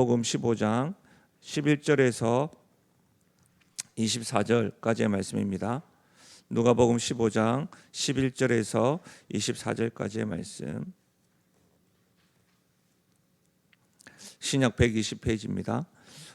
복음 15장 11절에서 24절까지의 말씀입니다. 누가복음 15장 11절에서 24절까지의 말씀. 신약 120페이지입니다.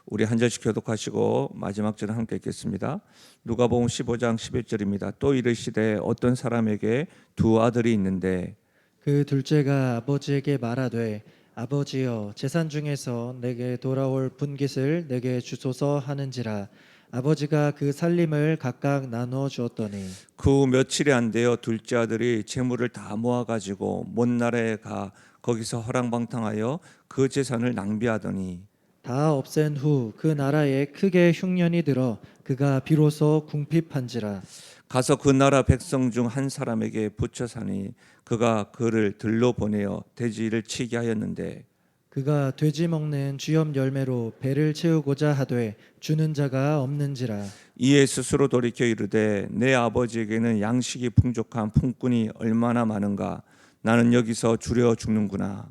우리 한 절씩 교독하시고 마지막 절은 함께 읽겠습니다. 누가복음 15장 11절입니다. 또 이르시되 어떤 사람에게 두 아들이 있는데 그 둘째가 아버지에게 말하되 아버지여 재산 중에서 내게 돌아올 분깃을 내게 주소서 하는지라. 아버지가 그 살림을 각각 나누어 주었더니 그 며칠이 안 되어 둘째 아들이 재물을 다 모아가지고 먼 나라에 가 거기서 허랑방탕하여 그 재산을 낭비하더니 다 없앤 후 그 나라에 크게 흉년이 들어 그가 비로소 궁핍한지라. 가서 그 나라 백성 중 한 사람에게 붙여 사니 그가 그를 들러 보내어 돼지를 치게 하였는데 그가 돼지 먹는 쥐염 열매로 배를 채우고자 하되 주는 자가 없는지라. 이에 스스로 돌이켜 이르되 내 아버지에게는 양식이 풍족한 품꾼이 얼마나 많은가 나는 여기서 주려 죽는구나.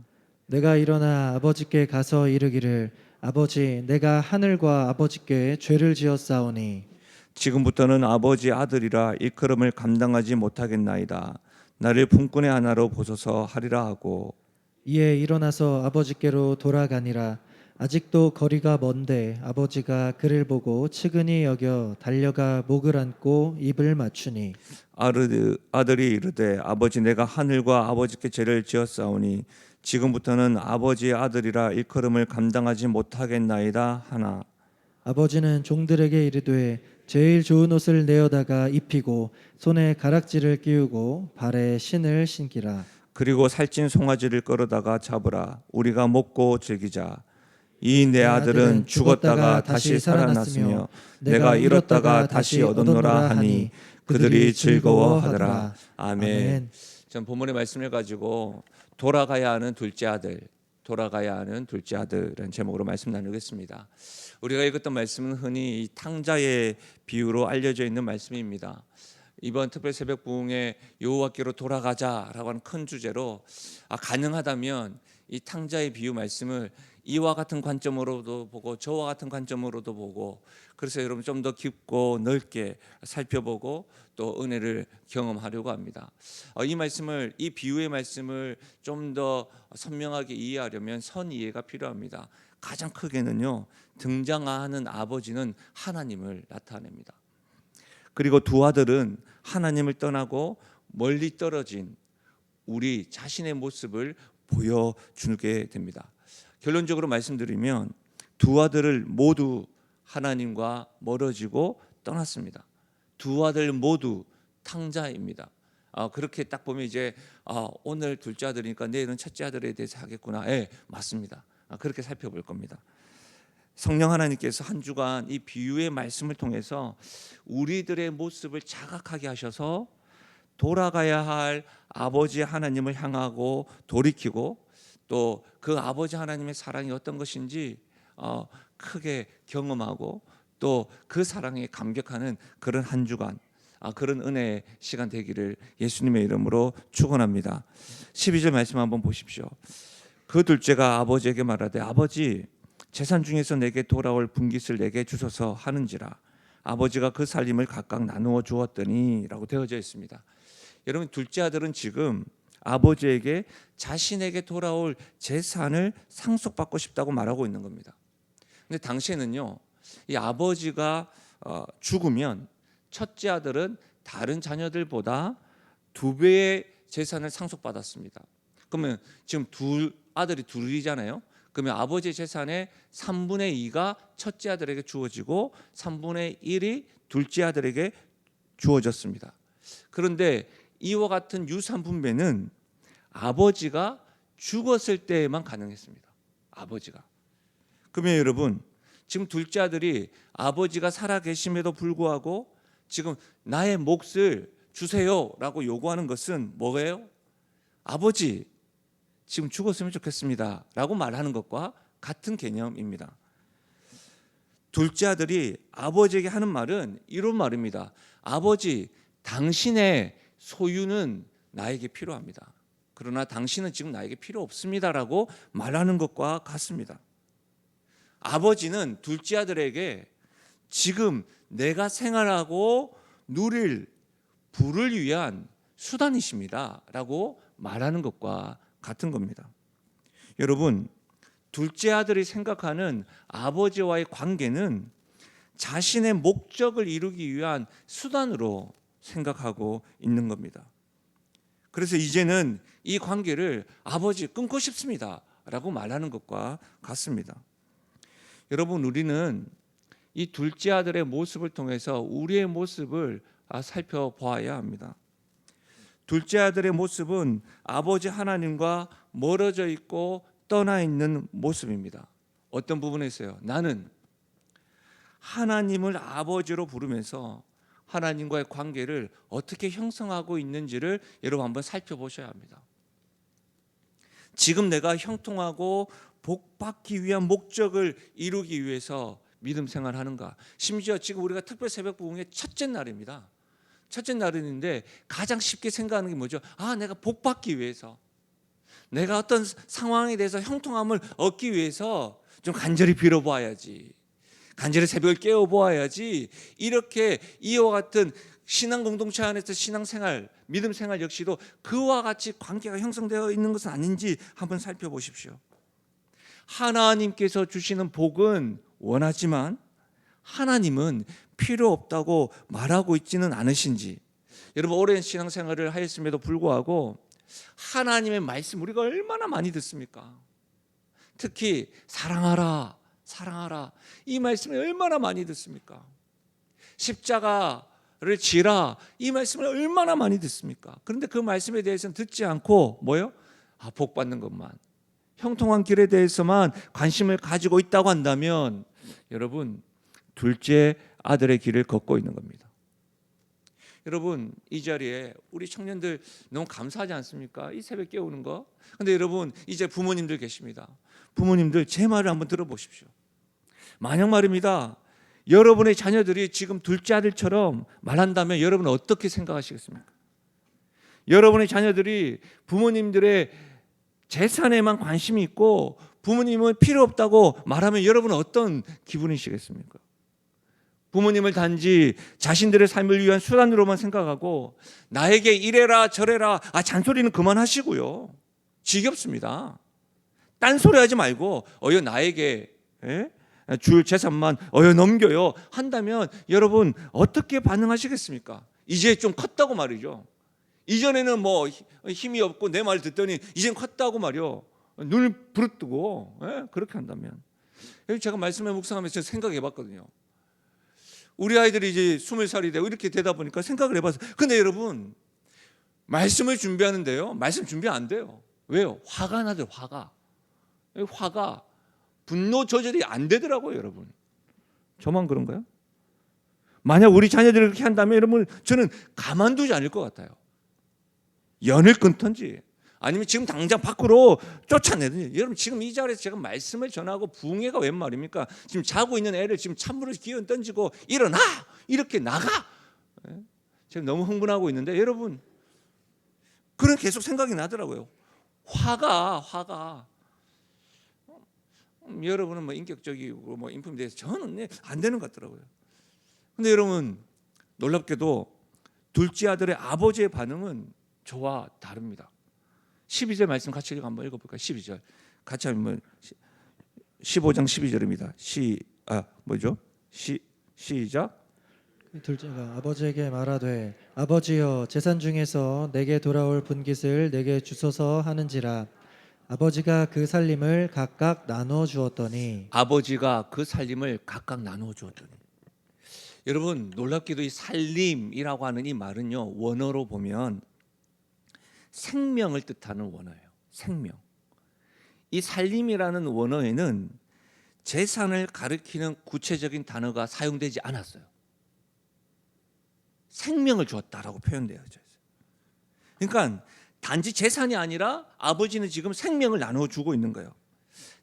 내가 일어나 아버지께 가서 이르기를 아버지 내가 하늘과 아버지께 죄를 지었사오니 지금부터는 아버지 아들이라 일컬음을 감당하지 못하겠나이다. 나를 품꾼의 하나로 보소서 하리라 하고 이에 일어나서 아버지께로 돌아가니라. 아직도 거리가 먼데 아버지가 그를 보고 측은히 여겨 달려가 목을 안고 입을 맞추니 아들이 이르되 아버지 내가 하늘과 아버지께 죄를 지었사오니 지금부터는 아버지의 아들이라 일컬음을 감당하지 못하겠나이다 하나. 아버지는 종들에게 이르되 제일 좋은 옷을 내어다가 입히고 손에 가락지를 끼우고 발에 신을 신기라. 그리고 살찐 송아지를 끌어다가 잡으라. 우리가 먹고 즐기자. 이 내 아들은 죽었다가 다시 살아났으며 내가 잃었다가 다시 얻었노라 하니 그들이 즐거워하더라. 아멘. 전 본문의 말씀을 가지고 돌아가야 하는 둘째 아들, 돌아가야 하는 둘째 아들이라는 제목으로 말씀 나누겠습니다. 우리가 읽었던 말씀은 흔히 이 탕자의 비유로 알려져 있는 말씀입니다. 이번 특별 새벽 부흥회 여호와께로 돌아가자라고 하는 큰 주제로 가능하다면 이 탕자의 비유 말씀을 이와 같은 관점으로도 보고 저와 같은 관점으로도 보고 그래서 여러분 좀 더 깊고 넓게 살펴보고 또 은혜를 경험하려고 합니다. 이 말씀을 이 비유의 말씀을 좀 더 선명하게 이해하려면 선 이해가 필요합니다. 가장 크게는요 등장하는 아버지는 하나님을 나타냅니다. 그리고 두 아들은 하나님을 떠나고 멀리 떨어진 우리 자신의 모습을 보여주게 됩니다. 결론적으로 말씀드리면 두 아들을 모두 하나님과 멀어지고 떠났습니다. 두 아들 모두 탕자입니다. 그렇게 딱 보면 이제 오늘 둘째 아들이니까 내일은 첫째 아들에 대해서 하겠구나. 예, 맞습니다. 그렇게 살펴볼 겁니다. 성령 하나님께서 한 주간 이 비유의 말씀을 통해서 우리들의 모습을 자각하게 하셔서 돌아가야 할 아버지 하나님을 향하고 돌이키고 또 그 아버지 하나님의 사랑이 어떤 것인지 크게 경험하고 또 그 사랑에 감격하는 그런 한 주간 그런 은혜의 시간 되기를 예수님의 이름으로 축원합니다. 12절 말씀 한번 보십시오. 그 둘째가 아버지에게 말하되 아버지 재산 중에서 내게 돌아올 분깃을 내게 주소서 하는지라. 아버지가 그 살림을 각각 나누어 주었더니 라고 되어져 있습니다. 여러분 둘째 아들은 지금 아버지에게 자신에게 돌아올 재산을 상속받고 싶다고 말하고 있는 겁니다. 근데 당시에는요 이 아버지가 죽으면 첫째 아들은 다른 자녀들보다 2배의 재산을 상속받았습니다. 그러면 지금 아들이 둘이잖아요. 그러면 아버지의 재산의 3분의 2가 첫째 아들에게 주어지고 3분의 1이 둘째 아들에게 주어졌습니다. 그런데 이와 같은 유산 분배는 아버지가 죽었을 때에만 가능했습니다. 아버지가. 그러면 여러분 지금 둘째 아들이 아버지가 살아 계심에도 불구하고 지금 나의 몫을 주세요라고 요구하는 것은 뭐예요? 아버지 지금 죽었으면 좋겠습니다 라고 말하는 것과 같은 개념입니다. 둘째 아들이 아버지에게 하는 말은 이런 말입니다. 아버지 당신의 소유는 나에게 필요합니다. 그러나 당신은 지금 나에게 필요 없습니다라고 말하는 것과 같습니다. 아버지는 둘째 아들에게 지금 내가 생활하고 누릴 부를 위한 수단이십니다 라고 말하는 것과 같은 겁니다. 여러분, 둘째 아들이 생각하는 아버지와의 관계는 자신의 목적을 이루기 위한 수단으로 생각하고 있는 겁니다. 그래서 이제는 이 관계를 아버지 끊고 싶습니다 라고 말하는 것과 같습니다. 여러분, 우리는 이 둘째 아들의 모습을 통해서 우리의 모습을 살펴보아야 합니다. 둘째 아들의 모습은 아버지 하나님과 멀어져 있고 떠나 있는 모습입니다. 어떤 부분에서요? 나는 하나님을 아버지로 부르면서 하나님과의 관계를 어떻게 형성하고 있는지를 여러분 한번 살펴보셔야 합니다. 지금 내가 형통하고 복받기 위한 목적을 이루기 위해서 믿음 생활하는가? 심지어 지금 우리가 특별 새벽 부흥의 첫째 날입니다. 첫째 날인데 가장 쉽게 생각하는 게 뭐죠? 내가 복받기 위해서, 내가 어떤 상황에 대해서 형통함을 얻기 위해서 좀 간절히 빌어보아야지, 간절히 새벽을 깨워보아야지, 이렇게 이와 같은 신앙 공동체 안에서 신앙생활, 믿음 생활 역시도 그와 같이 관계가 형성되어 있는 것은 아닌지 한번 살펴보십시오. 하나님께서 주시는 복은 원하지만 하나님은 필요 없다고 말하고 있지는 않으신지, 여러분 오랜 신앙생활을 하였음에도 불구하고 하나님의 말씀 우리가 얼마나 많이 듣습니까? 특히 사랑하라, 사랑하라, 이 말씀을 얼마나 많이 듣습니까? 십자가를 지라, 이 말씀을 얼마나 많이 듣습니까? 그런데 그 말씀에 대해서는 듣지 않고 뭐요? 복 받는 것만, 형통한 길에 대해서만 관심을 가지고 있다고 한다면 여러분, 둘째 아들의 길을 걷고 있는 겁니다. 여러분, 이 자리에 우리 청년들 너무 감사하지 않습니까? 이 새벽 깨우는 거. 근데 여러분, 이제 부모님들 계십니다. 부모님들 제 말을 한번 들어보십시오. 만약 말입니다, 여러분의 자녀들이 지금 둘째 아들처럼 말한다면 여러분은 어떻게 생각하시겠습니까? 여러분의 자녀들이 부모님들의 재산에만 관심이 있고 부모님은 필요 없다고 말하면 여러분은 어떤 기분이시겠습니까? 부모님을 단지 자신들의 삶을 위한 수단으로만 생각하고 나에게 이래라 저래라, 잔소리는 그만하시고요. 지겹습니다. 딴소리 하지 말고 나에게 줄 재산만 넘겨요 한다면 여러분 어떻게 반응하시겠습니까? 이제 좀 컸다고 말이죠. 이전에는 뭐 힘이 없고 내 말 듣더니 이젠 컸다고 말이요. 눈을 부릅뜨고 그렇게 한다면, 제가 말씀에 묵상하면서 생각해 봤거든요. 우리 아이들이 이제 20살이 되고 이렇게 되다 보니까 생각을 해봐서, 근데 여러분 말씀을 준비하는데요, 말씀 준비 안 돼요. 왜요? 화가 나죠. 화가 분노 조절이 안 되더라고요. 여러분, 저만 그런가요? 만약 우리 자녀들이 그렇게 한다면 여러분, 저는 가만두지 않을 것 같아요. 연을 끊던지 아니면 지금 당장 밖으로 쫓아내든지. 여러분, 지금 이 자리에서 제가 말씀을 전하고 부흥회가 웬 말입니까? 지금 자고 있는 애를 지금 찬물을 기어 던지고 일어나! 이렇게 나가! 제가 너무 흥분하고 있는데 여러분, 그런 계속 생각이 나더라고요. 화가 여러분은 뭐 인격적이고 뭐 인품에 대해서 저는 안 되는 것 같더라고요. 근데 여러분, 놀랍게도 둘째 아들의 아버지의 반응은 저와 다릅니다. 12절 말씀 같이 한번 읽어볼까요? 12절 같이 하면 15장 12절입니다. 시작. 둘째가 아버지에게 말하되 아버지여, 재산 중에서 내게 돌아올 분깃을 내게 주소서 하는지라. 아버지가 그 살림을 각각 나눠 주었더니. 아버지가 그 살림을 각각 나누어 주었더니. 여러분, 놀랍게도 이 살림이라고 하는 이 말은요, 원어로 보면 생명을 뜻하는 원어예요. 생명. 이 살림이라는 원어에는 재산을 가리키는 구체적인 단어가 사용되지 않았어요. 생명을 주었다라고 표현되어져 있어요. 그러니까 단지 재산이 아니라 아버지는 지금 생명을 나누어 주고 있는 거예요.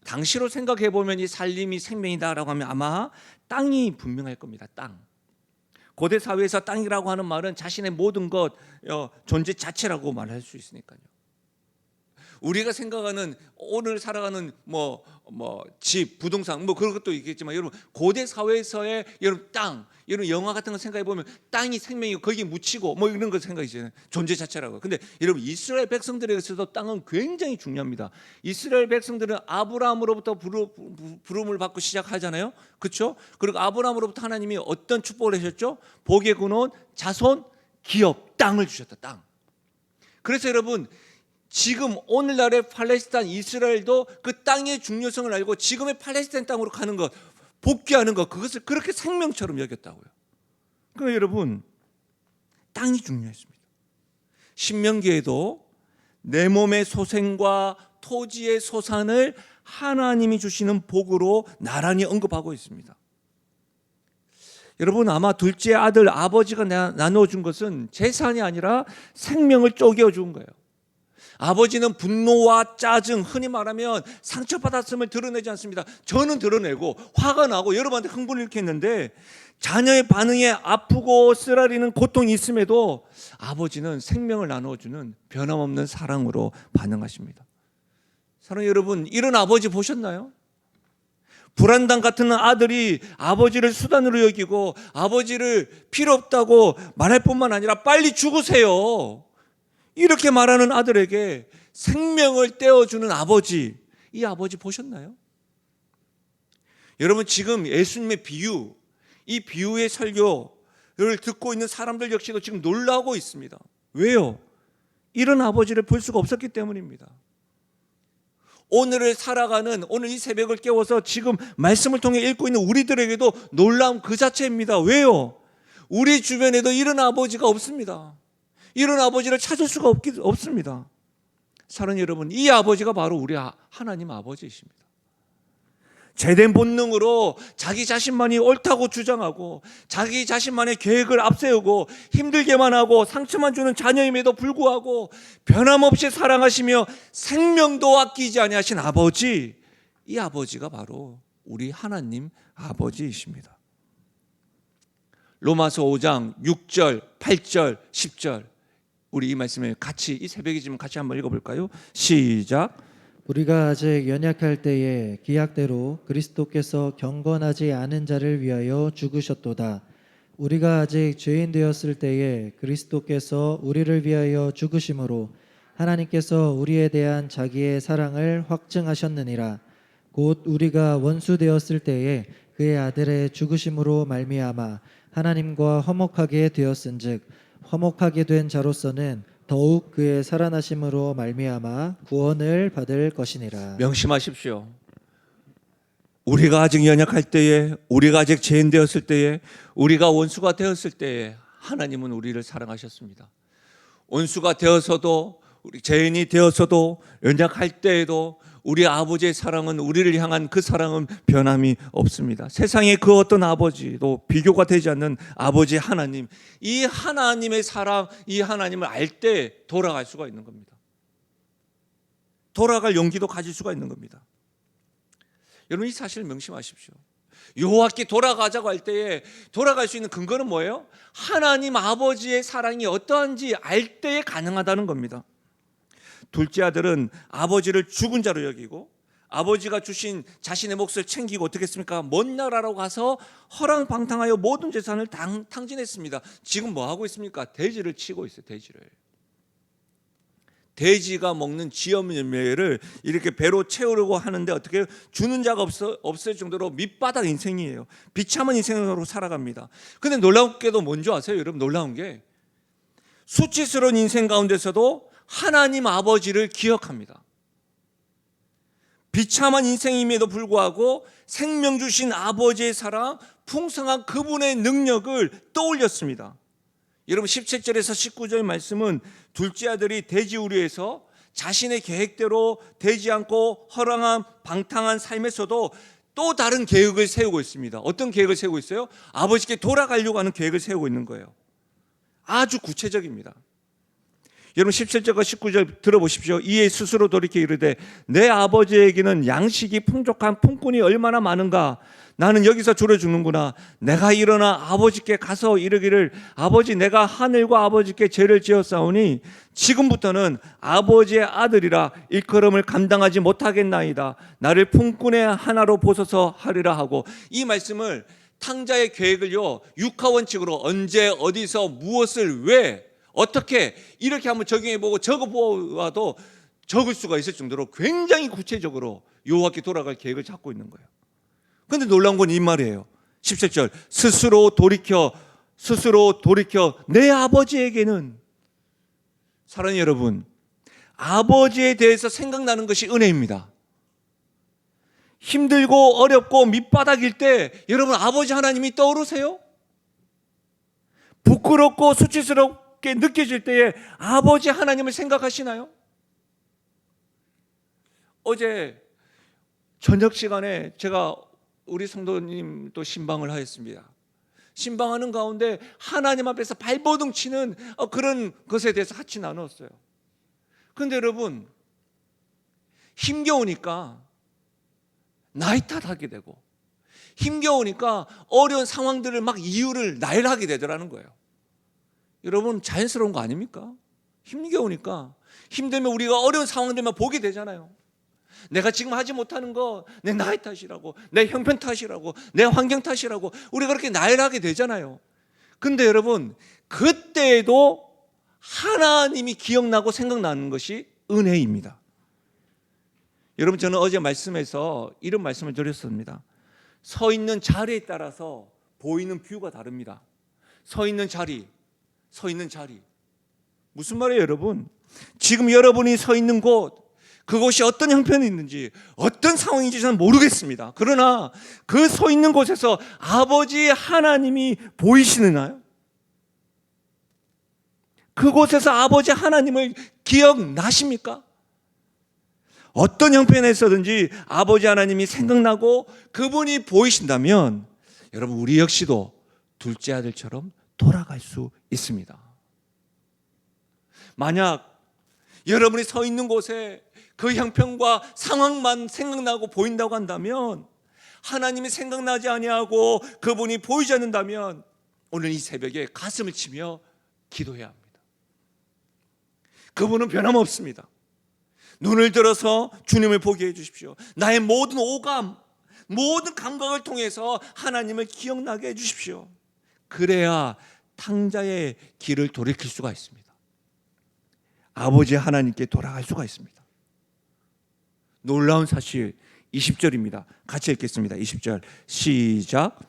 당시로 생각해 보면 이 살림이 생명이다라고 하면 아마 땅이 분명할 겁니다. 땅. 고대 사회에서 땅이라고 하는 말은 자신의 모든 것, 존재 자체라고 말할 수 있으니까요. 우리가 생각하는 오늘 살아가는 집, 부동산 그런 것도 있겠지만 여러분 고대 사회에서의 여러분 땅, 여러분 영화 같은 거 생각해 보면 땅이 생명이고 거기에 묻히고 이런 거 생각이잖아요. 존재 자체라고. 근데 여러분 이스라엘 백성들에게서도 땅은 굉장히 중요합니다. 이스라엘 백성들은 아브라함으로부터 부름을 받고 시작하잖아요. 그렇죠? 그리고 아브라함으로부터 하나님이 어떤 축복을 하셨죠? 복의 근원, 자손, 기업, 땅을 주셨다. 땅. 그래서 여러분 지금 오늘날의 팔레스타인 이스라엘도 그 땅의 중요성을 알고 지금의 팔레스타인 땅으로 가는 것, 복귀하는 것, 그것을 그렇게 생명처럼 여겼다고요. 그러니까 여러분 땅이 중요했습니다. 신명기에도 내 몸의 소생과 토지의 소산을 하나님이 주시는 복으로 나란히 언급하고 있습니다. 여러분 아마 둘째 아들 아버지가 나눠준 것은 재산이 아니라 생명을 쪼개어준 거예요. 아버지는 분노와 짜증, 흔히 말하면 상처받았음을 드러내지 않습니다. 저는 드러내고 화가 나고 여러분한테 흥분을 일으켰는데 자녀의 반응에 아프고 쓰라리는 고통이 있음에도 아버지는 생명을 나눠주는 변함없는 사랑으로 반응하십니다. 사랑하는 여러분, 이런 아버지 보셨나요? 불안당 같은 아들이 아버지를 수단으로 여기고 아버지를 필요 없다고 말할 뿐만 아니라 빨리 죽으세요 이렇게 말하는 아들에게 생명을 떼어주는 아버지, 이 아버지 보셨나요? 여러분 지금 예수님의 비유, 이 비유의 설교를 듣고 있는 사람들 역시도 지금 놀라고 있습니다. 왜요? 이런 아버지를 볼 수가 없었기 때문입니다. 오늘을 살아가는 오늘 이 새벽을 깨워서 지금 말씀을 통해 읽고 있는 우리들에게도 놀라움 그 자체입니다. 왜요? 우리 주변에도 이런 아버지가 없습니다. 이런 아버지를 찾을 수가 없습니다. 사랑하는 여러분, 이 아버지가 바로 우리 하나님 아버지이십니다. 죄된 본능으로 자기 자신만이 옳다고 주장하고 자기 자신만의 계획을 앞세우고 힘들게만 하고 상처만 주는 자녀임에도 불구하고 변함없이 사랑하시며 생명도 아끼지 아니하신 아버지, 이 아버지가 바로 우리 하나님 아버지이십니다. 로마서 5장 6절, 8절, 10절 우리 이 말씀을 같이 이 새벽이지만 같이 한번 읽어볼까요? 시작. 우리가 아직 연약할 때에 기약대로 그리스도께서 경건하지 않은 자를 위하여 죽으셨도다. 우리가 아직 죄인 되었을 때에 그리스도께서 우리를 위하여 죽으심으로 하나님께서 우리에 대한 자기의 사랑을 확증하셨느니라. 곧 우리가 원수 되었을 때에 그의 아들의 죽으심으로 말미암아 하나님과 화목하게 되었은즉 화목하게 된 자로서는 더욱 그의 살아나심으로 말미암아 구원을 받을 것이니라. 명심하십시오. 우리가 아직 연약할 때에, 우리가 아직 죄인 되었을 때에, 우리가 원수가 되었을 때에 하나님은 우리를 사랑하셨습니다. 원수가 되어서도, 우리 죄인이 되어서도, 연약할 때에도 우리 아버지의 사랑은, 우리를 향한 그 사랑은 변함이 없습니다. 세상의 그 어떤 아버지도 비교가 되지 않는 아버지 하나님, 이 하나님의 사랑, 이 하나님을 알 때 돌아갈 수가 있는 겁니다. 돌아갈 용기도 가질 수가 있는 겁니다. 여러분 이 사실을 명심하십시오. 여호와께 돌아가자고 할 때에 돌아갈 수 있는 근거는 뭐예요? 하나님 아버지의 사랑이 어떠한지 알 때에 가능하다는 겁니다. 둘째 아들은 아버지를 죽은 자로 여기고 아버지가 주신 자신의 몫을 챙기고 어떻게 했습니까? 먼 나라로 가서 허랑방탕하여 모든 재산을 탕진했습니다. 지금 뭐 하고 있습니까? 돼지를 치고 있어요. 돼지가 먹는 지엄열매를 이렇게 배로 채우려고 하는데 어떻게 주는 자가 없을 정도로 밑바닥 인생이에요. 비참한 인생으로 살아갑니다. 근데 놀랍게도 뭔지 아세요? 여러분 놀라운 게 수치스러운 인생 가운데서도 하나님 아버지를 기억합니다. 비참한 인생임에도 불구하고 생명 주신 아버지의 사랑, 풍성한 그분의 능력을 떠올렸습니다. 여러분 17절에서 19절 말씀은 둘째 아들이 돼지우리에서 자신의 계획대로 되지 않고 허랑한 방탕한 삶에서도 또 다른 계획을 세우고 있습니다. 어떤 계획을 세우고 있어요? 아버지께 돌아가려고 하는 계획을 세우고 있는 거예요. 아주 구체적입니다. 여러분 17절과 19절 들어보십시오. 이에 스스로 돌이켜 이르되 내 아버지에게는 양식이 풍족한 품꾼이 얼마나 많은가. 나는 여기서 줄여 죽는구나. 내가 일어나 아버지께 가서 이르기를 아버지 내가 하늘과 아버지께 죄를 지었사오니 지금부터는 아버지의 아들이라 일컬음을 감당하지 못하겠나이다. 나를 품꾼의 하나로 보소서 하리라 하고, 이 말씀을 탕자의 계획을요 육하원칙으로 언제 어디서 무엇을 왜 어떻게 이렇게 한번 적용해보고 적어보아도 적을 수가 있을 정도로 굉장히 구체적으로 여호와께 돌아갈 계획을 잡고 있는 거예요. 그런데 놀라운 건 이 말이에요. 17절 스스로 돌이켜 내 아버지에게는. 사랑하는 여러분, 아버지에 대해서 생각나는 것이 은혜입니다. 힘들고 어렵고 밑바닥일 때 여러분 아버지 하나님이 떠오르세요? 부끄럽고 수치스럽게 느껴질 때에 아버지 하나님을 생각하시나요? 어제 저녁 시간에 제가 우리 성도님 또 신방을 하였습니다. 신방하는 가운데 하나님 앞에서 발버둥 치는 그런 것에 대해서 같이 나눴어요. 그런데 여러분 힘겨우니까 나이 탓하게 되고 힘겨우니까 어려운 상황들을 막 이유를 나열하게 되더라는 거예요. 여러분 자연스러운 거 아닙니까? 힘겨우니까 힘들면 우리가 어려운 상황들만 보게 되잖아요. 내가 지금 하지 못하는 거 내 나이 탓이라고, 내 형편 탓이라고, 내 환경 탓이라고 우리가 그렇게 나열하게 되잖아요. 근데 여러분 그때에도 하나님이 기억나고 생각나는 것이 은혜입니다. 여러분 저는 어제 말씀에서 이런 말씀을 드렸습니다. 서 있는 자리에 따라서 보이는 뷰가 다릅니다. 서 있는 자리 무슨 말이에요 여러분? 지금 여러분이 서 있는 곳, 그곳이 어떤 형편이 있는지 어떤 상황인지 저는 모르겠습니다. 그러나 그 서 있는 곳에서 아버지 하나님이 보이시나요? 그곳에서 아버지 하나님을 기억나십니까? 어떤 형편에서든지 아버지 하나님이 생각나고 그분이 보이신다면 여러분 우리 역시도 둘째 아들처럼 돌아갈 수 있습니다. 만약 여러분이 서 있는 곳에 그 형편과 상황만 생각나고 보인다고 한다면, 하나님이 생각나지 아니하고 그분이 보이지 않는다면 오늘 이 새벽에 가슴을 치며 기도해야 합니다. 그분은 변함없습니다. 눈을 들어서 주님을 보게 해주십시오. 나의 모든 오감, 모든 감각을 통해서 하나님을 기억나게 해주십시오. 그래야 탕자의 길을 돌이킬 수가 있습니다. 아버지 하나님께 돌아갈 수가 있습니다. 놀라운 사실 20절입니다. 같이 읽겠습니다. 20절 시작.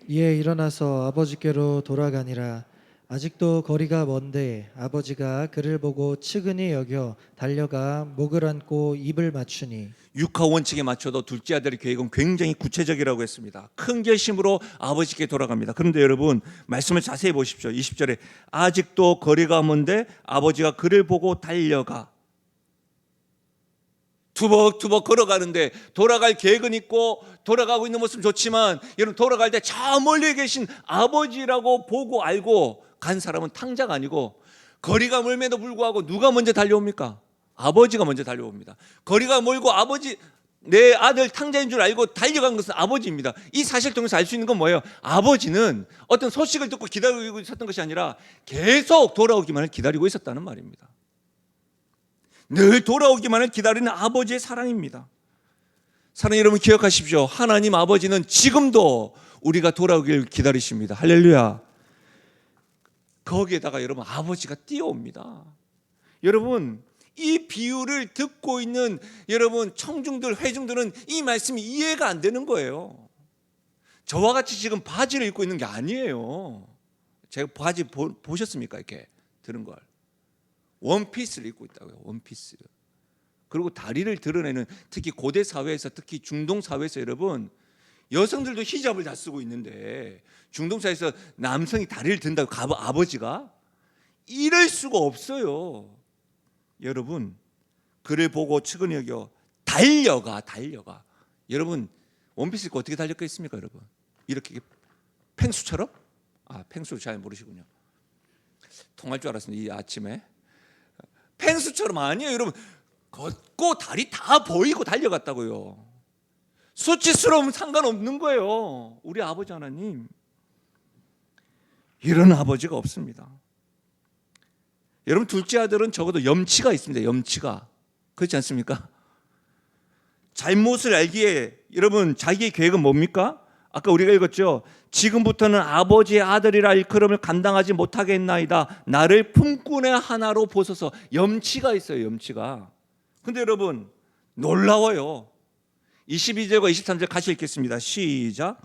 이에 일어나서 아버지께로 돌아가니라. 아직도 거리가 먼데 아버지가 그를 보고 측은히 여겨 달려가 목을 안고 입을 맞추니. 육하 원칙에 맞춰도 둘째 아들의 계획은 굉장히 구체적이라고 했습니다. 큰 결심으로 아버지께 돌아갑니다. 그런데 여러분 말씀을 자세히 보십시오. 20절에 아직도 거리가 먼데 아버지가 그를 보고 달려가. 투벅투벅 걸어가는데 돌아갈 계획은 있고 돌아가고 있는 모습 좋지만 여러분 돌아갈 때 저 멀리 계신 아버지라고 보고 알고 간 사람은 탕자가 아니고, 거리가 멀음에도 불구하고 누가 먼저 달려옵니까? 아버지가 먼저 달려옵니다. 거리가 멀고 아버지, 내 아들 탕자인 줄 알고 달려간 것은 아버지입니다. 이 사실을 통해서 알 수 있는 건 뭐예요? 아버지는 어떤 소식을 듣고 기다리고 있었던 것이 아니라 계속 돌아오기만을 기다리고 있었다는 말입니다. 늘 돌아오기만을 기다리는 아버지의 사랑입니다. 사랑하는 여러분 기억하십시오. 하나님 아버지는 지금도 우리가 돌아오길 기다리십니다. 할렐루야. 거기에다가 여러분 아버지가 뛰어옵니다. 여러분 이 비유를 듣고 있는 여러분 청중들, 회중들은 이 말씀이 이해가 안 되는 거예요. 저와 같이 지금 바지를 입고 있는 게 아니에요. 제가 바지 보셨습니까? 이렇게 들은 걸. 원피스를 입고 있다고요. 원피스. 그리고 다리를 드러내는, 특히 고대 사회에서, 특히 중동 사회에서 여러분 여성들도 히잡을 다 쓰고 있는데 중동 사회에서 남성이 다리를 든다고 아버지가 이럴 수가 없어요. 여러분 그를 보고 측은히 여겨 달려가. 여러분 원피스 입고 어떻게 달렸겠습니까? 여러분 이렇게 펭수처럼? 펭수 잘 모르시군요. 통할 줄 알았습니다. 이 아침에 펭수처럼 아니에요, 여러분. 걷고 다리 다 보이고 달려갔다고요. 수치스러우면 상관없는 거예요. 우리 아버지 하나님 이런 아버지가 없습니다. 여러분, 둘째 아들은 적어도 염치가 있습니다. 염치가. 그렇지 않습니까? 잘못을 알기에 여러분 자기의 계획은 뭡니까? 아까 우리가 읽었죠. 지금부터는 아버지의 아들이라 일컬음을 감당하지 못하겠나이다. 나를 품꾼의 하나로 보소서. 염치가 있어요. 염치가. 근데 여러분 놀라워요. 22절과 23절 같이 읽겠습니다. 시작.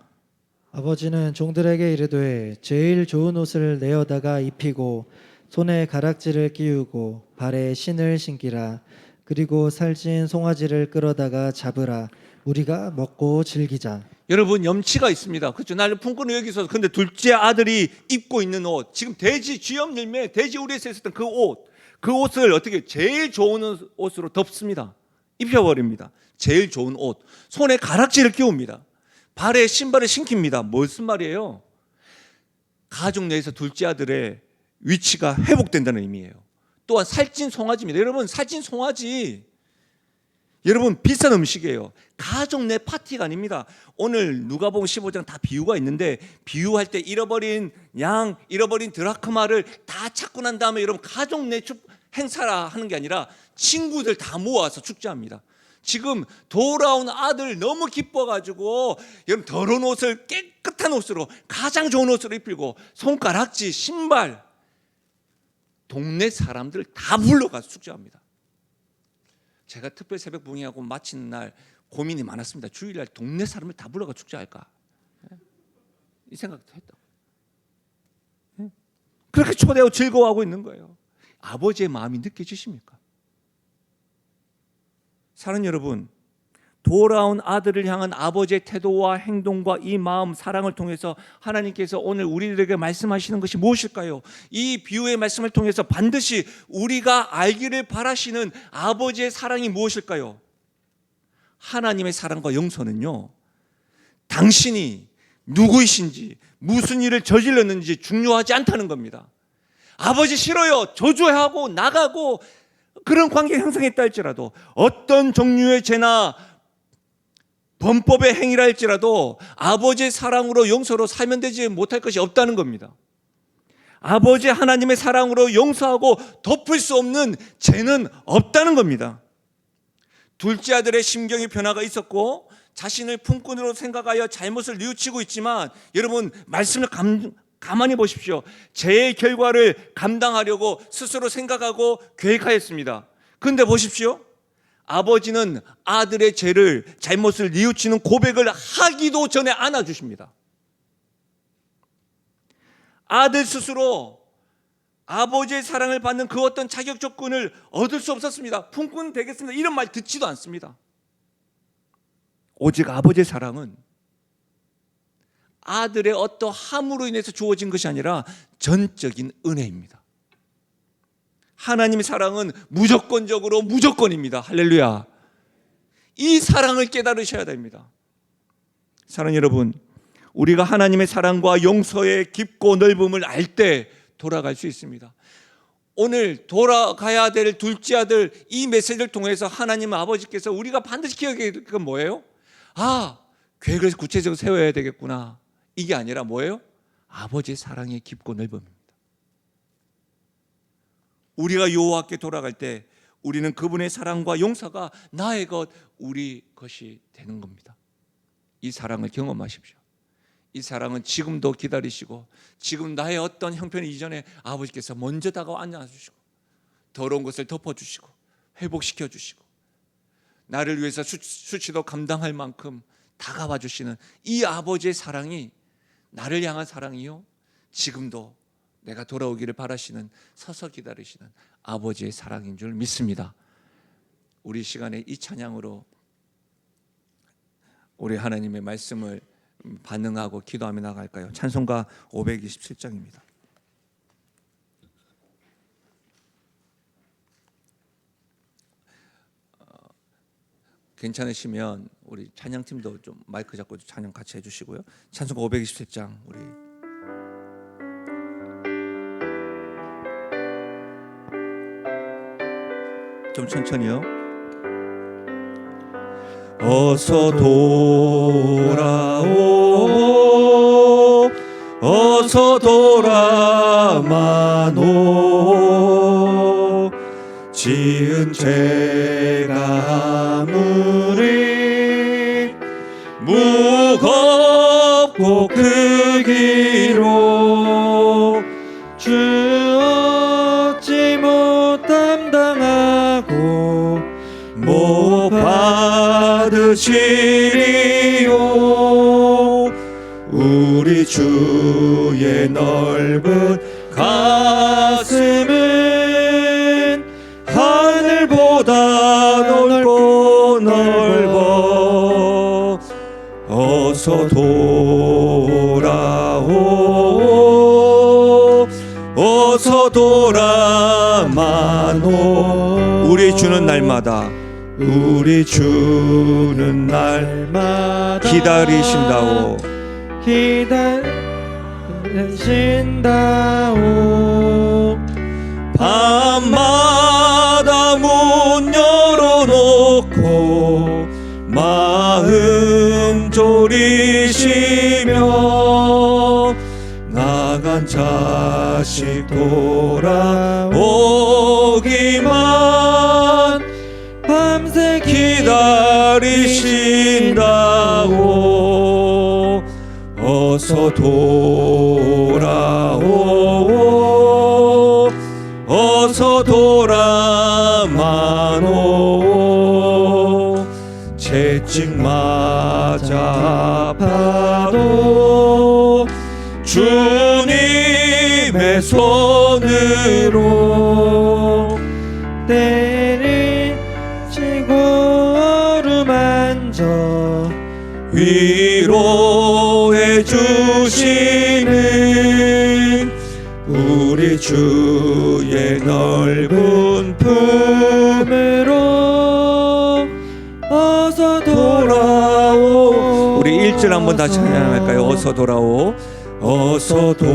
아버지는 종들에게 이르되 제일 좋은 옷을 내어다가 입히고 손에 가락지를 끼우고 발에 신을 신기라. 그리고 살찐 송아지를 끌어다가 잡으라. 우리가 먹고 즐기자. 여러분 염치가 있습니다. 그렇죠? 나를 품꾼은 여기 있어서. 근데 둘째 아들이 입고 있는 옷, 지금 돼지 쥐염 열매, 돼지 우리에서 했었던 그 옷, 그 옷을 어떻게 제일 좋은 옷으로 덮습니다. 입혀버립니다. 제일 좋은 옷, 손에 가락지를 끼웁니다. 발에 신발을 신깁니다. 무슨 말이에요? 가족 내에서 둘째 아들의 위치가 회복된다는 의미예요. 또한 살찐 송아지입니다. 여러분, 살찐 송아지, 여러분 비싼 음식이에요. 가족 내 파티가 아닙니다. 오늘 누가복음 15장 다 비유가 있는데, 비유할 때 잃어버린 양, 잃어버린 드라크마를 다 찾고 난 다음에 여러분 가족 내 행사라 하는 게 아니라 친구들 다 모아서 축제합니다. 지금 돌아온 아들 너무 기뻐가지고 여러분 더러운 옷을 깨끗한 옷으로, 가장 좋은 옷으로 입히고 손가락지, 신발, 동네 사람들 다 불러가서 축제합니다. 제가 특별 새벽 부흥회하고 마치는 날 고민이 많았습니다. 주일날 동네 사람을 다 불러가 축제할까, 이 생각도 했다고. 그렇게 초대하고 즐거워하고 있는 거예요. 아버지의 마음이 느껴지십니까? 사랑하는 여러분, 돌아온 아들을 향한 아버지의 태도와 행동과 이 마음, 사랑을 통해서 하나님께서 오늘 우리들에게 말씀하시는 것이 무엇일까요? 이 비유의 말씀을 통해서 반드시 우리가 알기를 바라시는 아버지의 사랑이 무엇일까요? 하나님의 사랑과 용서는요, 당신이 누구이신지, 무슨 일을 저질렀는지 중요하지 않다는 겁니다. 아버지 싫어요, 저주하고 나가고 그런 관계 형성했다 할지라도, 어떤 종류의 죄나 범법의 행위라 할지라도 아버지의 사랑으로 용서로 살면 되지 못할 것이 없다는 겁니다. 아버지 하나님의 사랑으로 용서하고 덮을 수 없는 죄는 없다는 겁니다. 둘째 아들의 심경의 변화가 있었고 자신을 품꾼으로 생각하여 잘못을 뉘우치고 있지만, 여러분 말씀을 가만히 보십시오. 죄의 결과를 감당하려고 스스로 생각하고 계획하였습니다. 그런데 보십시오. 아버지는 아들의 죄를, 잘못을 뉘우치는 고백을 하기도 전에 안아주십니다. 아들 스스로 아버지의 사랑을 받는 그 어떤 자격 조건을 얻을 수 없었습니다. 품꾼 되겠습니다, 이런 말 듣지도 않습니다. 오직 아버지의 사랑은 아들의 어떠함으로 인해서 주어진 것이 아니라 전적인 은혜입니다. 하나님의 사랑은 무조건적으로 무조건입니다. 할렐루야. 이 사랑을 깨달으셔야 됩니다. 사랑하는 여러분, 우리가 하나님의 사랑과 용서의 깊고 넓음을 알 때 돌아갈 수 있습니다. 오늘 돌아가야 될 둘째 아들, 이 메시지를 통해서 하나님 아버지께서 우리가 반드시 기억해야 될 건 뭐예요? 계획을 구체적으로 세워야 되겠구나, 이게 아니라 뭐예요? 아버지의 사랑의 깊고 넓음입니다. 우리가 여호와께 돌아갈 때 우리는 그분의 사랑과 용서가 나의 것, 우리 것이 되는 겁니다. 이 사랑을 경험하십시오. 이 사랑은 지금도 기다리시고, 지금 나의 어떤 형편이 이전에 아버지께서 먼저 다가와 안아주시고, 더러운 것을 덮어주시고 회복시켜주시고, 나를 위해서 수치도 감당할 만큼 다가와 주시는 이 아버지의 사랑이 나를 향한 사랑이요, 지금도 내가 돌아오기를 바라시는, 서서 기다리시는 아버지의 사랑인 줄 믿습니다. 우리 시간에 이 찬양으로 우리 하나님의 말씀을 반응하고 기도하며 나갈까요? 찬송가 527장입니다. 괜찮으시면 우리 찬양팀도 좀 마이크 잡고 찬양 같이 해주시고요. 찬송가 527장 우리 좀 천천히요. 어서 돌아오 어서 돌아마노 지은 죄가 아무리 무겁고 크기로 주 어찌 못 담당하고 못 받으시리요 우리 주의 넓은 가슴은 하늘보다 넓고 넓어 어서 돌아오 어서 돌아마노 우리 주는 날마다 우리 주는 날마다 기다리신다오 기다리신다오 밤마다 문 열어놓고 마음 졸이시며 나간 자식 돌아오기만 밤새 기다리신다오 어서 돌아오 어서 돌아마노 채찍 맞아 아파도 주님의 손으로 때리시고 어루만져 위로해 주시는 우리 주의 넓은 품으로 어서 돌아오 우리 1절 한번 다시 찬양할까요? 어서 돌아오 어서 돌아오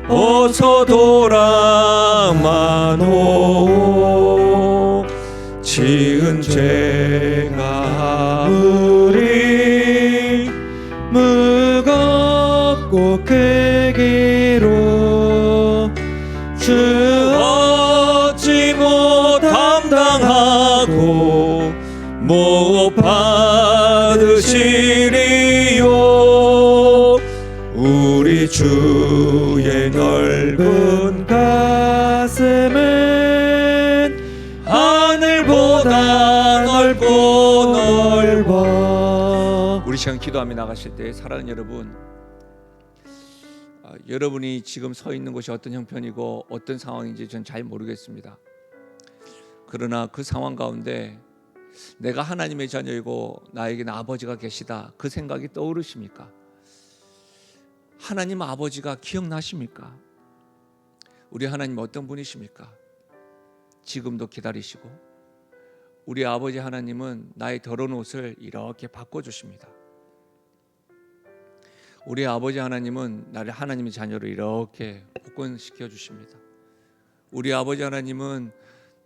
어서 돌아마노 지은 죄가 아무리 무겁고 크기로 주 어찌 못 담당하고 못 받으시리요 우리 주의 넓은 가슴은 하늘보다 넓고 넓어 우리 시간 기도하며 나가실 때 사랑하는 여러분 여러분이 지금 서 있는 곳이 어떤 형편이고 어떤 상황인지 전 잘 모르겠습니다. 그러나 그 상황 가운데 내가 하나님의 자녀이고 나에게는 아버지가 계시다 그 생각이 떠오르십니까? 하나님 아버지가 기억나십니까? 우리 하나님 어떤 분이십니까? 지금도 기다리시고 우리 아버지 하나님은 나의 더러운 옷을 이렇게 바꿔주십니다. 우리 아버지 하나님은 나를 하나님의 자녀로 이렇게 복권시켜 주십니다. 우리 아버지 하나님은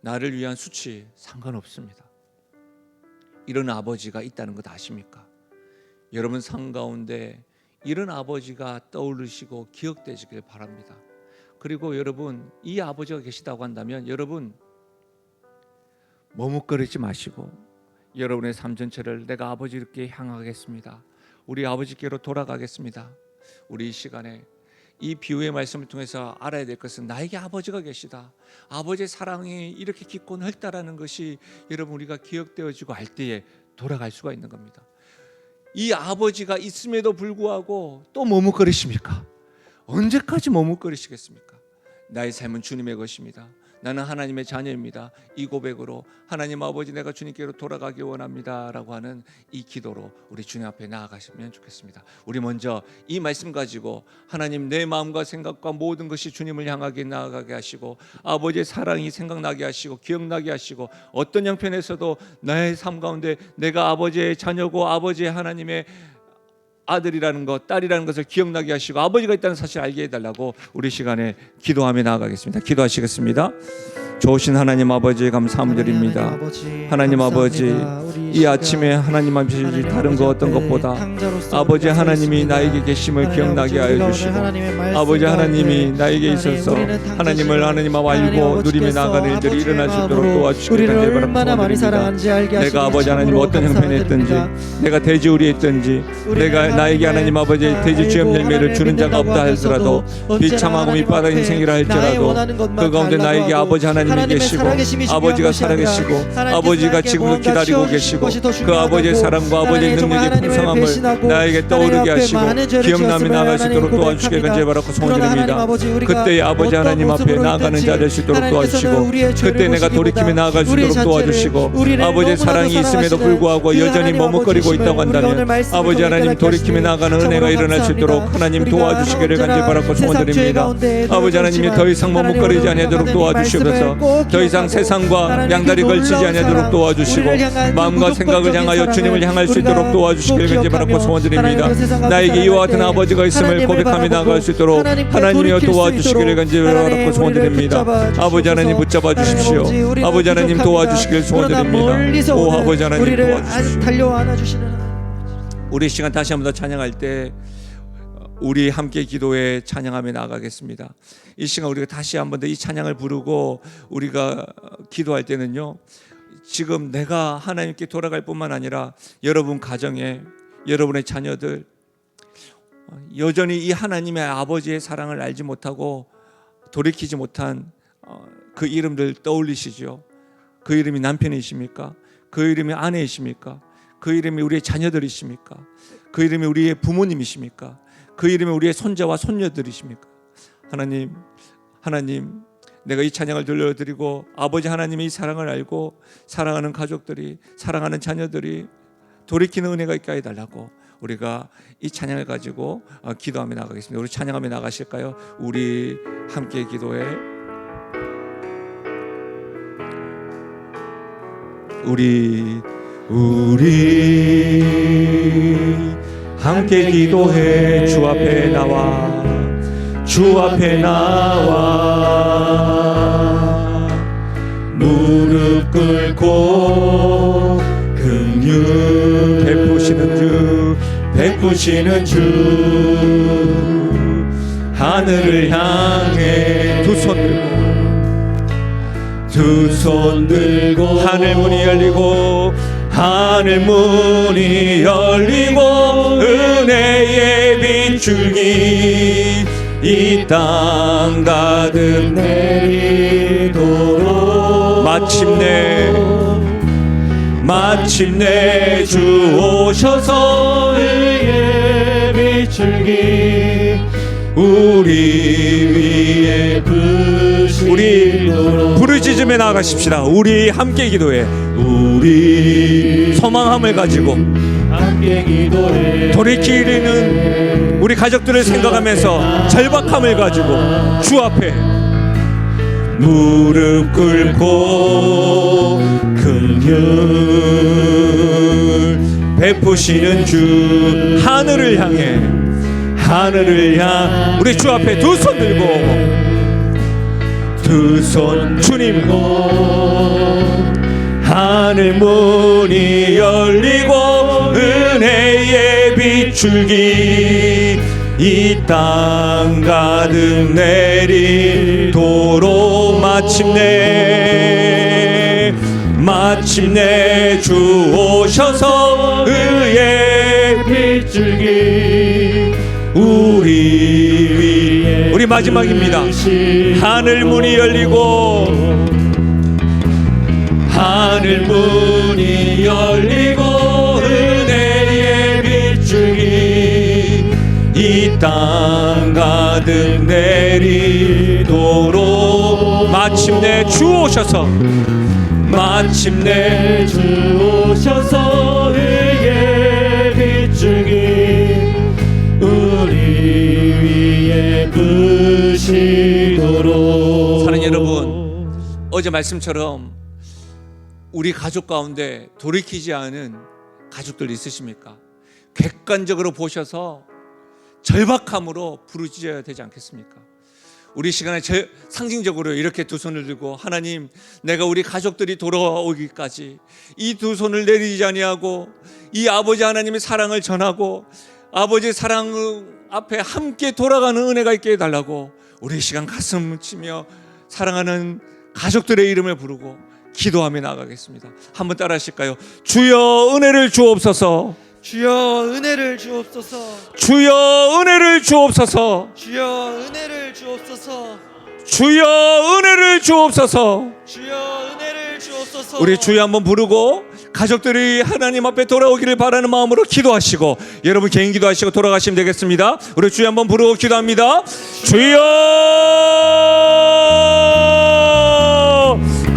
나를 위한 수치 상관없습니다. 이런 아버지가 있다는 것 아십니까? 여러분 삶 가운데 이런 아버지가 떠오르시고 기억되시길 바랍니다. 그리고 여러분 이 아버지가 계시다고 한다면 여러분 머뭇거리지 마시고 여러분의 삶 전체를 내가 아버지께 향하겠습니다. 우리 아버지께로 돌아가겠습니다. 우리 이 시간에 이 비유의 말씀을 통해서 알아야 될 것은 나에게 아버지가 계시다. 아버지의 사랑이 이렇게 깊고 넓다라는 것이 여러분 우리가 기억되어지고 알 때에 돌아갈 수가 있는 겁니다. 이 아버지가 있음에도 불구하고 또 머뭇거리십니까? 언제까지 머뭇거리시겠습니까? 나의 삶은 주님의 것입니다. 나는 하나님의 자녀입니다. 이 고백으로 하나님 아버지 내가 주님께로 돌아가기 원합니다 라고 하는 이 기도로 우리 주님 앞에 나아가시면 좋겠습니다. 우리 먼저 이 말씀 가지고 하나님 내 마음과 생각과 모든 것이 주님을 향하게 나아가게 하시고 아버지의 사랑이 생각나게 하시고 기억나게 하시고 어떤 형편에서도 나의 삶 가운데 내가 아버지의 자녀고 아버지의 하나님의 아들이라는 것, 딸이라는 것을 기억나게 하시고 아버지가 있다는 사실을 알게 해달라고 우리 시간에 기도하며 나아가겠습니다. 기도하시겠습니다. 좋으신 하나님 아버지 감사드립니다. 하나님 아버지, 이 아침에 하나님 아버지 다른 거 어떤 것보다 아버지 하나님이 나에게 계심을 기억나게 하여 주시고 아버지 하나님이 나에게 있어서 하나님을 하나님 알고 누리며 나가는 일들이 일어날 수 있도록 도와주시기를 간절히 바랍니다. 내가 아버지 하나님 어떤 형편에 있든지, 내가 돼지우리에 있든지, 내가 나에게 하나님 아버지 돼지 주염 열매를 주는 자가 없다 할지라도 비참하고 밑바닥 인생이라 할지라도 그 가운데 나에게 아버지 하나님이 계시고 아버지가 살아계시고 아버지가 지금도 기다리고 계시고 그 아버지의 사랑과 아버지의 능력의 풍성함을 나에게 떠오르게 하시고 기억나며 나아갈 수 있도록 도와주시길 간절히 바라고 소원드립니다. 그때 아버지 하나님 앞에 나아가는 자 될 수 있도록 도와주시고 그때 내가 돌이키며 나아갈 수 있도록 도와주시고 아버지의 사랑이 있음에도 불구하고 여전히 머뭇거리고 있다고 한다면 아버지 하나님 돌이키며 나아가는 은혜가 일어날 수 있도록 하나님 도와주시기를 간절히 바라고 소원드립니다. 아버지 하나님이 더 이상 머뭇거리지 않도록 도와주시옵소서. 더 이상 세상과 양다리 걸치지 않도록 도와주시고 마음과 생각을 향하여 주님을 향할 수 있도록 도와주시길 간절히 바라고 소원드립니다. 나에게 이와 같은 아버지가 있음을 고백하며 나아갈 수 있도록 하나님이여 도와주시기를 간절히 바라고 소원드립니다. 아버지 하나님 붙잡아 주십시오. 아버지 하나님 도와주시길 소원드립니다. 오 아버지 하나님 도와주십시오. 우리 시간 다시 한번 더 찬양할 때 우리 함께 기도에 찬양하며 나아가겠습니다. 이 시간 우리가 다시 한번 더 이 찬양을 부르고 우리가 기도할 때는요, 지금 내가 하나님께 돌아갈 뿐만 아니라 여러분 가정에 여러분의 자녀들 여전히 이 하나님의 아버지의 사랑을 알지 못하고 돌이키지 못한 그 이름들 떠올리시죠. 그 이름이 남편이십니까? 그 이름이 아내이십니까? 그 이름이 우리의 자녀들이십니까? 그 이름이 우리의 부모님이십니까? 그 이름이 우리의 손자와 손녀들이십니까? 하나님, 내가 이 찬양을 들려드리고 아버지 하나님의 이 사랑을 알고 사랑하는 가족들이, 사랑하는 자녀들이 돌이키는 은혜가 있게 해달라고 우리가 이 찬양을 가지고 기도하며 나가겠습니다. 우리 찬양하며 나가실까요? 우리 함께 기도해. 우리 함께 기도해. 주 앞에 나와 무릎 꿇고 긍휼 베푸시는 주 하늘을 향해 두 손 들고 하늘 문이 열리고 은혜의 빗줄기 이 땅 가득 내리도록 마침내 주 오셔서 의의 빗줄기 우리 위에 부시도록 부르짖으며 나아가십시다. 우리 함께 기도해. 우리 소망함을 가지고 함께 기도해. 돌이키는 우리 가족들을 생각하면서 절박함을 가지고 주 앞에 무릎 꿇고 긍휼 베푸시는 주 하늘을 향해 우리 주 앞에 두 손 들고 주님 하늘 문이 열리고 은혜의 빗줄기 이 땅 가득 내리도록 마침내 주 오셔서 의의 빗줄기 우리 마지막입니다. 하늘 문이 열리고 은혜의 빗줄기 이 땅 가득 내리도록 마침내 주 오셔서 의의 빗줄기 우리 위에 부시도록. 사랑하는 여러분, 어제 말씀처럼 우리 가족 가운데 돌이키지 않은 가족들 있으십니까? 객관적으로 보셔서 절박함으로 부르짖어야 되지 않겠습니까? 우리 시간에 상징적으로 이렇게 두 손을 들고 하나님, 내가 우리 가족들이 돌아오기까지 이 두 손을 내리지 아니하고 이 아버지 하나님의 사랑을 전하고 아버지의 사랑 앞에 함께 돌아가는 은혜가 있게 해달라고 우리 시간 가슴 치며 사랑하는 가족들의 이름을 부르고 기도하며 나가겠습니다. 한번 따라 하실까요? 주여 은혜를 주옵소서. 주여 은혜를 주옵소서. 주여 은혜를 주옵소서. 주여 은혜를 주옵소서. 주여 은혜를 주옵소서. 주여 은혜를 주옵소서. 우리 주여 한번 부르고 가족들이 하나님 앞에 돌아오기를 바라는 마음으로 기도하시고 여러분 개인 기도하시고 돌아가시면 되겠습니다. 우리 주여 한번 부르고 기도합니다. 주여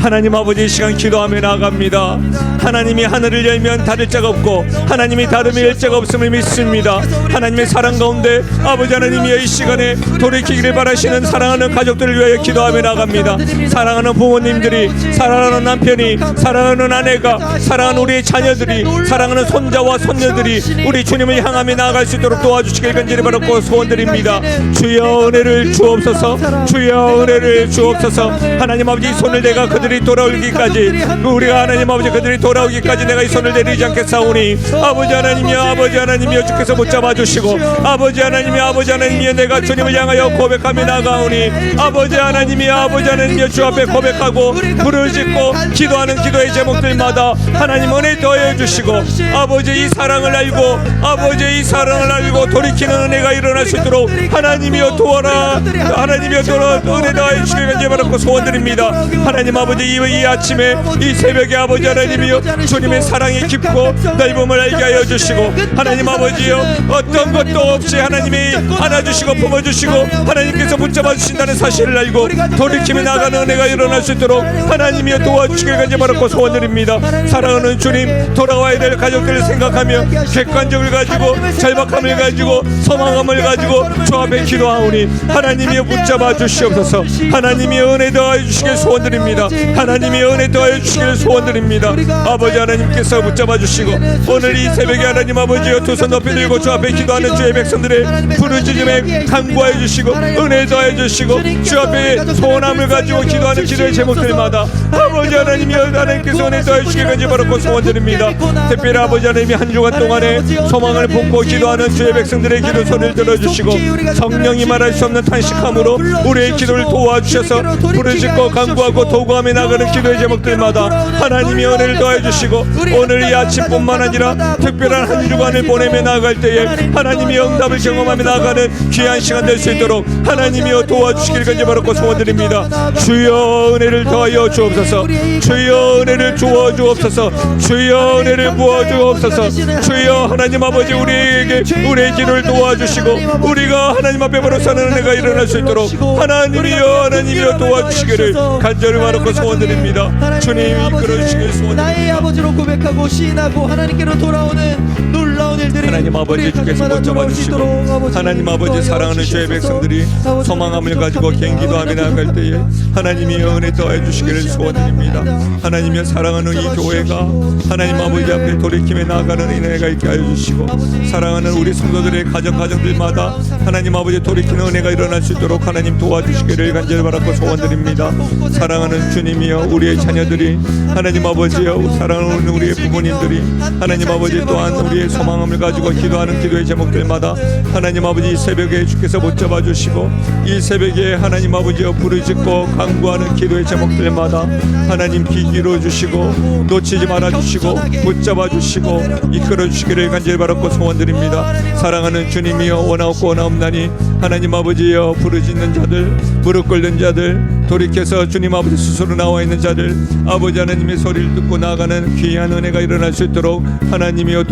하나님 아버지, 이 시간 기도하며 나아갑니다. 하나님이 하늘을 열면 닫을 자가 없고 하나님이 닫으면 열 자가 없음을 믿습니다. 하나님의 사랑 가운데 아버지 하나님이 이 시간에 돌이키기를 바라시는 사랑하는 가족들을 위하여 기도하며 나아갑니다. 사랑하는 부모님들이, 사랑하는 남편이, 사랑하는 아내가, 사랑하는 우리의 자녀들이, 사랑하는 손자와 손녀들이 우리 주님을 향하며 나아갈 수 있도록 도와주시길 간절히 바라고 소원드립니다. 주여 은혜를 주옵소서. 주여 은혜를 주옵소서. 하나님 아버지, 이 손을 내가 그들이 돌아오기까지, 우리가 하나님 아버지 그들이 돌아오기까지 내가 이 손을 내리지 않겠사오니 아버지 하나님이여, 아버지 하나님이여, 주께서 붙잡아 주시고 아버지 하나님이여, 아버지 하나님이여, 내가 주님을 향하여 고백하며 나가오니 아버지 하나님이여, 아버지 하나님이여, 주 앞에 고백하고 부르짖고 기도하는 기도의 제목들마다 하나님 은혜 더해 주시고 아버지 이 사랑을 알고, 아버지 이 사랑을 알고 돌이키는 은혜가 일어날 수 있도록 하나님이여 도와라. 하나님이여 도와라. 은혜 더해 주시길 간절히 바라고 소원드립니다. 하나님 아버지, 이 아침에 이 새벽에 아버지 하나님이여, 주님의 사랑이 깊고 넓음을 알게 하여 주시고 하나님 아버지여, 어떤 것도 없이 하나님이 안아주시고 품어주시고 하나님께서 붙잡아 주신다는 사실을 알고 돌이키며 나가는 은혜가 일어날 수 있도록 하나님이여 도와주시길 간절히 바라고 소원드립니다. 사랑하는 주님, 돌아와야 될 가족들을 생각하며 객관적을 가지고 절박함을 가지고 소망함을 가지고 주 앞에 기도하오니 하나님이여 붙잡아 주시옵소서. 하나님이여 은혜 더하여 주시길 소원드립니다. 하나님이 은혜 더하여 주시길 소원드립니다. 아버지 하나님께서 붙잡아 주시고 오늘 이 새벽에 하나님 아버지여, 두 손 높이 들고 주 앞에 기도하는 주의 백성들의 부르짖음에 간구하여 주시고 은혜 더하여 주시고 주 앞에 소원함을 가지고 기도하는 기도의 제목들마다 아버지 하나님이여, 하나님께서 은혜 더하여 주시길 간절히 바라고 소원드립니다. 특별히 아버지 하나님이 한 주간 동안에 소망을 품고 기도하는 주의 백성들의 기도 소리를 들어주시고 성령이 말할 수 없는 탄식함으로 우리의 기도를 도와주셔서 부르짖고 간구하고 도구하며 나가는 기도의 제목들마다 하나님이 은혜를 더해 주시고 오늘 이 아침뿐만 아니라 특별한 한 주간을 보내며 나아갈 때에 하나님이 응답을 경험하며 나아가는 귀한 시간 될 수 있도록 하나님이여 도와주시길 간절히 바라고 소원드립니다. 주여 은혜를 더하여 주옵소서. 주여 은혜를 주어 주옵소서. 주여 은혜를 부어 주옵소서. 주여 하나님 아버지, 우리에게 우리의 기도를 도와주시고 우리가 하나님 앞에 바로 사는 은혜가 일어날 수 있도록 하나님이여, 하나님이여 도와주시기를 간절히 바라고 소원드립니다. 주님 이끌어 주시길 소원드립니다. 나의 아버지로 고백하고 시인하고 하나님께로 돌아오는 놀라운 일들이 하나님 아버지, 주께서 붙잡아 주시고 하나님 아버지, 사랑하는 주의 백성들이 소망함을 가지고 갱기도하며 나아갈 때에 하나님이 은혜 더해 주시기를 소원드립니다. 하나님의 사랑하는 이 교회가 하나님 아버지 앞에 돌이킴에 나아가는 은혜가 있게 하여 주시고 사랑하는 우리 성도들의 가정들마다 하나님 아버지 돌이키는 은혜가 일어날 수 있도록 하나님 도와주시기를 간절히 바라고 소원드립니다. 사랑하는 주님이여, 우리의 자녀들이 하나님 아버지여, 사랑하는 우리의 부모님들이 하나님 아버지 또한 우리의 소망함을 가지고 기도하는 기도의 제목들마다 하나님 아버지 이 새벽에 주께서 붙잡아 주시고 이 새벽에 하나님 아버지여 부르짖고 간구하는 기도의 제목들마다 하나님 귀 기울여 주시고 놓치지 말아 주시고 붙잡아 주시고 이끌어 주시기를 간절히 바라고 소원드립니다. 사랑하는 주님이여, 원하옵고 원하옵나니 하나님 아버지여, 부르짖는 자들, 무릎 꿇는 자들, 돌이켜서 주님 아버지 스스로 나와 있는 자들, 아버지 하나님의 소리를 듣고 나아가는 귀한 은혜가 일어날 수 있도록 하나님이여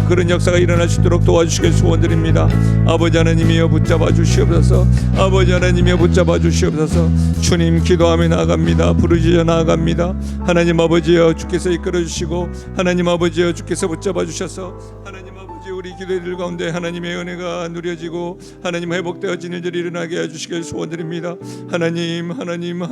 그런 역사가 일어날 수 있도록 도와주시길 소원드립니다. 아버지 하나님이여 붙잡아 주시옵소서. 아버지 하나님이여 붙잡아 주시옵소서. 주님 기도하며 나아갑니다. 부르짖어 나아갑니다. 하나님 아버지여, 주께서 이끌어 주시고 하나님 아버지여, 주께서 붙잡아 주셔서 하나님 아버지 우리 우리 기도들 가운데 하나님의 은혜가 누려지고 하나님 회복되어진 일들이 일어나게 해주시길 소원드립니다. 하나님 하나님이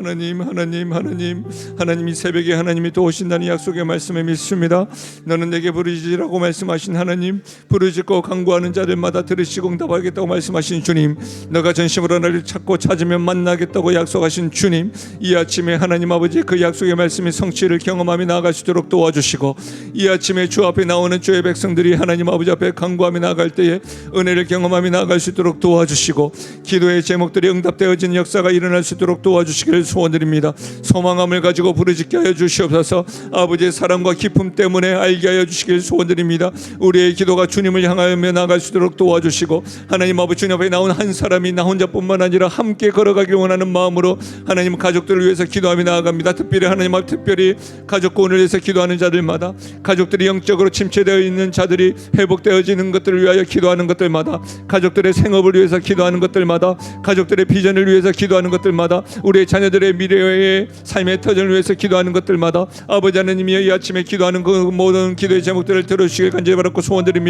새벽에 하나님이 또 오신다는 약속의 말씀에 믿습니다. 너는 내게 부르짖으라고 말씀하신 하나님, 부르짖고 간구하는 자들마다 들으시고 응답하겠다고 말씀하신 주님, 너가 전심으로 나를 찾고 찾으면 만나겠다고 약속하신 주님, 이 아침에 하나님 아버지 그 약속의 말씀이 성취를 경험하며 나아갈 수 있도록 도와주시고, 이 아침에 주 앞에 나오는 주의 백성들이 하나님 아버지 앞에 간구하며 나아갈 때에 은혜를 경험하며 나아갈 수 있도록 도와주시고, 기도의 제목들이 응답되어진 역사가 일어날 수 있도록 도와주시기를 소원드립니다. 소망함을 가지고 부르짖게 하여 주시옵소서. 아버지의 사랑과 기쁨 때문에 알게 하여 주시길 소원드립니다. 우리의 기도가 주님을 향하여 나아갈 수 있도록 도와주시고, 하나님 아버지 주님 앞에 나온 한 사람이 나 혼자뿐만 아니라 함께 걸어가길 원하는 마음으로 하나님 가족들을 위해서 기도하며 나아갑니다. 특별히 하나님 앞 특별히 가족 구원을 위해서 기도하는 자들마다, 가족들이 영적으로 침체되어 있는 자들이 회복되어지는 것들을 위하여 기도하는 것들마다, 가족들의 생업을 위해서 기도하는 것들마다, 가족들의 비전을 위해서 기도하는 것들마다, 우리의 자녀들의 미래의 삶의 터전을 위해서 기도하는 것들마다 아버지 하나님이 이 아침에 기도하는 그 모든 기도의 제목들을 들어주시길 간절히 바라고 소원드립니다.